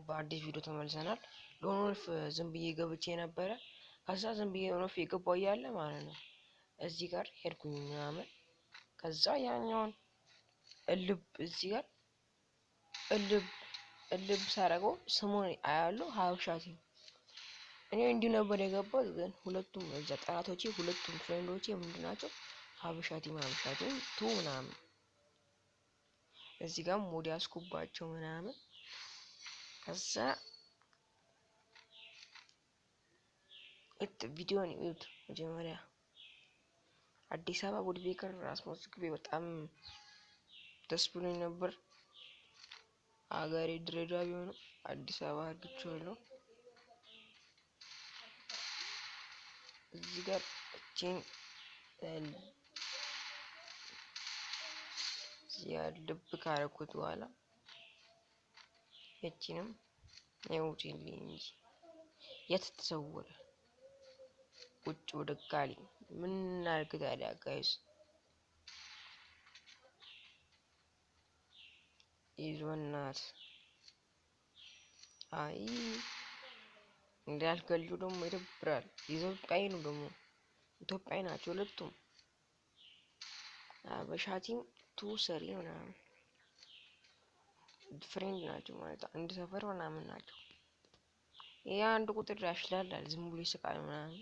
በአዲስ ቪዲዮ ተመልሰናል። ሎኖልፍ ዝም ብዬ ገብቼ ነበረ። ከዛ ዝም ብዬ ሎኖልፍ የገባው እያለ ማለት ነው እዚህ ጋር ሄድኩኝ ምናምን። ከዛ ያኛውን እልብ እዚህ ጋር እልብ ሳረገው ስሙን አያለሁ ሀበሻቲ። እኔ እንዲሁ ነበር የገባሁት፣ ግን ሁለቱም እዛ ጠላቶቼ ሁለቱም ፍሬንዶቼ ምንድናቸው ሀበሻቲ ቱ ምናምን እዚህ ጋር ሞድ ያስኩባቸው ምናምን። ከዛ ቪዲዮን ይዩት መጀመሪያ። አዲስ አበባ ውድ ቤከር አስመዝግቤ በጣም ደስ ብሎኝ ነበር። አገሬ ድሬዳዋ ቢሆንም አዲስ አበባ አድርጌዋለሁ። እዚህ ጋር እቺን ልብ ካረኩት በኋላ እቺንም ይውጪልኝ እንጂ የት ተሰወረ? ቁጭ ወደ ጋሊ ምን እናድርግ ታዲያ ጋይስ? ይዞናት አይ እንዳልገልጁ ደግሞ ይደብራል። ኢትዮጵያዊ ነው ደግሞ ኢትዮጵያዊ ናቸው ሁለቱም። ሀበሻቲም ቱ ሰሪ ምናምን ፍሬንድ ናቸው ማለት አንድ ሰፈር ምናምን ናቸው። ይሄ አንድ ቁጥር ያሽላል ዝም ብሎ ይስቃል ምናምን።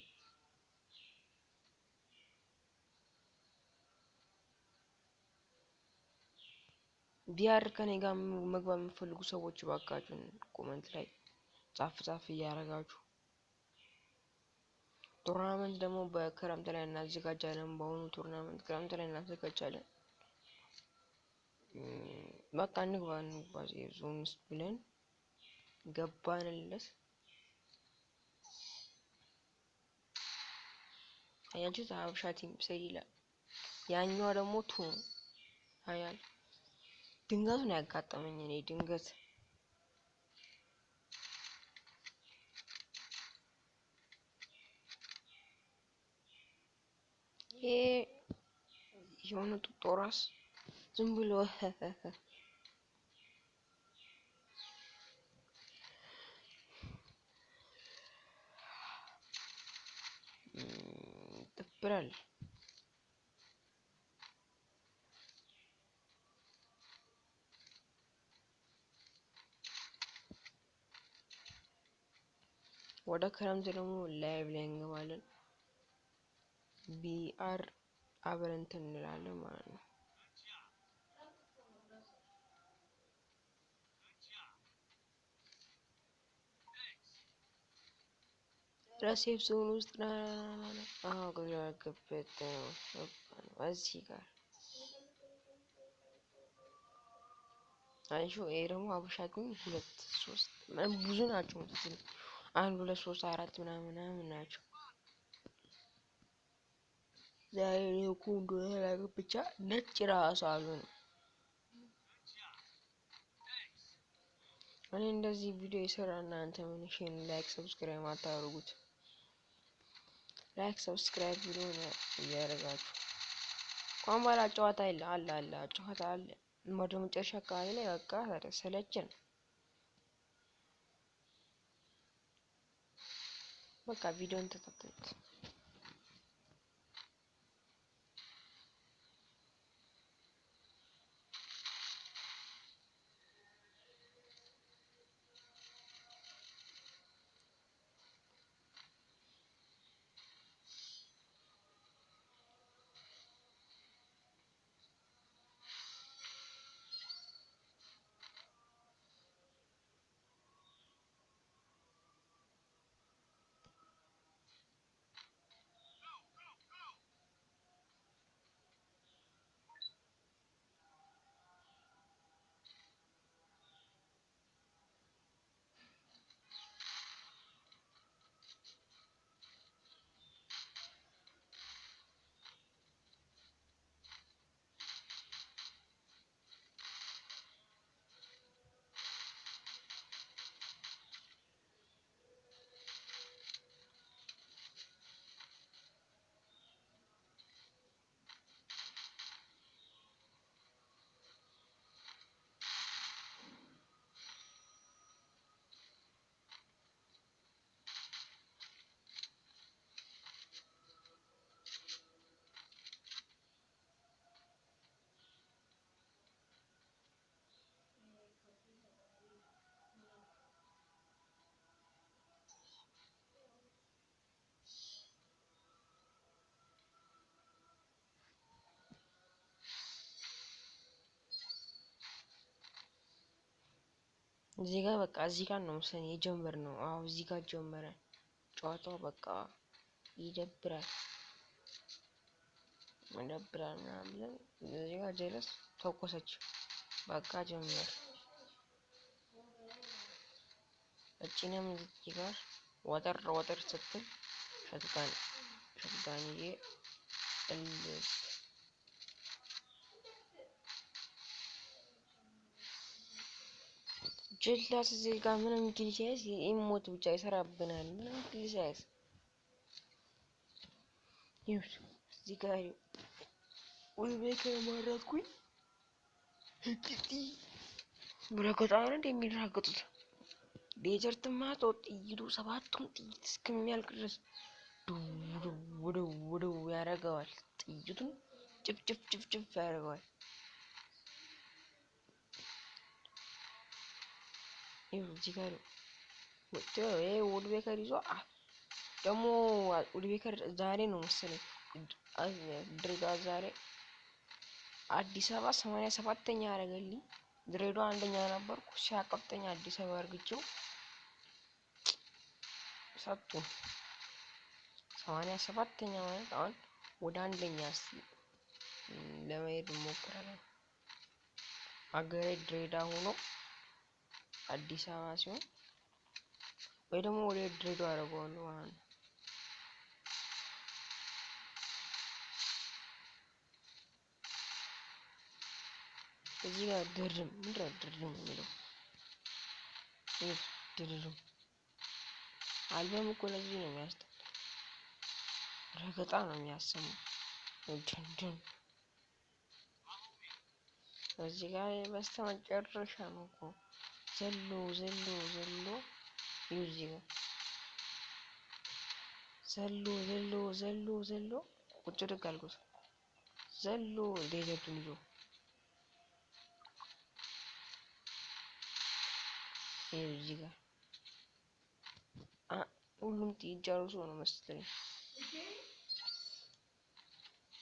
ቢያር ከኔ ጋር መግባት የምትፈልጉ ሰዎች ባካችሁን ኮሜንት ላይ ጻፍ እያደረጋችሁ። ቱርናመንት ደግሞ በክረምት ላይ እናዘጋጃለን። በአሁኑ ቱርናመንት ክረምት ላይ እናዘጋጃለን። በቃ እንግባ ዞን ውስጥ ብለን ገባንለት። አያችሁት? ሀበሻቲም ሰሪ ይላል። ያኛው ደግሞ ቱ አያል ድንገት ነው ያጋጠመኝ። እኔ ድንገት ይሄ የሆነ ጦራስ ዝም ብሎ ጥብራል። ወደ ክረምት ደግሞ ላይቭ ላይ እንገባለን። ቢአር አብረን እንትን እንላለን ማለት ነው። ሴፍ ዞን ውስጥ ገበት እዚህ ጋር አይሾ። ይሄ ደግሞ ሀበሻቲም 2 3 ምንም ብዙ ናቸው። 1 2 3 4 ምናምን ናቸው። ዛሬ ኩንዶ ላይ ብቻ ነጭ ራሱ አሉ ነው። እኔ እንደዚህ ቪዲዮ የሰራ እናንተ ምን ሼን ላይክ ሰብስክራይብ አታደርጉት? ላይክ ሰብስክራይብ ቪዲዮ እያደረጋችሁ ቋንቋላ ጨዋታ አለ ጨዋታ አለ። ወደ መጨረሻ አካባቢ ላይ በቃ ሰለቸን። በቃ ቪዲዮን ተከታተሉት። እዚህ ጋር በቃ እዚህ ጋር ነው መሰለኝ የጀመርነው። አዎ እዚህ ጋር ጀመረ ጨዋታው። በቃ ይደብራል ምናምን ብለን እዚህ ጋር ጀለስ ተኮሰች። በቃ ጀመር። እቺንም እዚህ ጋር ወጠር ስትል ሸትጋንዬ ጀላስ እዚህ ጋር ምንም ኪል ሲያዝ ኢሞት ብቻ ይሰራብናል። ምንም ኪል ሲያዝ ይሁን እዚህ ጋር ወይ ቤከር ማራኩኝ እጥቲ ብረከታ ነው እንደሚራገጡት ዴዘርትማ ጥይቱ ሰባቱም ጥይት እስከሚያልቅ ድረስ ወደ ያደርገዋል። ጥይቱን ጭፍጭፍ ያደርገዋል። ይኸው እዚህ ጋር ወጥቶ ውድ ቤከር ይዞ ደግሞ ውድ ቤከር ዛሬ ነው መሰለኝ ድሬዳዋ ዛሬ አዲስ አበባ 87ኛ ያደረገልኝ። ድሬዳዋ አንደኛ ነበርኩ። ሲያቀብጠኝ አዲስ አበባ አርግቼው ሰጡ። 87ኛ ማለት አሁን ወደ አንደኛ ለመሄድ ሞክራለሁ። ሀገሬ ድሬዳዋ ሆኖ አዲስ አበባ ሲሆን ወይ ደግሞ ወደ ድሬዳዋ አደርገዋለሁ ማለት ነው። እዚህ ጋር ድርም የሚለው ድርም አልበም እኮ ለዚህ ነው የሚያስጠላው። ረገጣ ነው የሚያሰማው። ድን እዚህ ጋር በስተመጨረሻ ነው እኮ ዘሎ እዚህ ጋር ዘሎ ቁጭ ድግ አልኩት። ዘሎ ዴዘርቱን ይዞ እዚህ ጋር ሁሉም ጥይት ጨርሶ ነው መሰለኝ።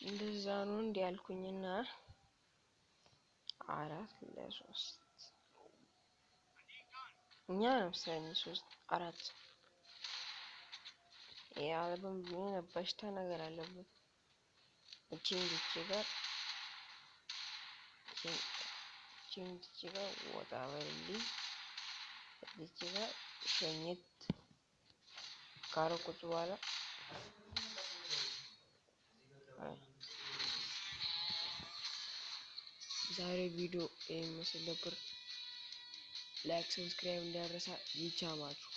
እንደዛ ነው እንዴ ያልኩኝና 4-3 እኛ ነው መሰለኝ 3-4 የአልበም ቢሆን በሽታ ነገር አለበት። እቺን ጋር ወጣ በልልኝ። እቺ ጋር ሸኝት ካረኩት በኋላ ዛሬ ቪዲዮ ይመስል ነበር። ላይክ ሰብስክራይብ እንዳይረሳ። ይቻማችሁ።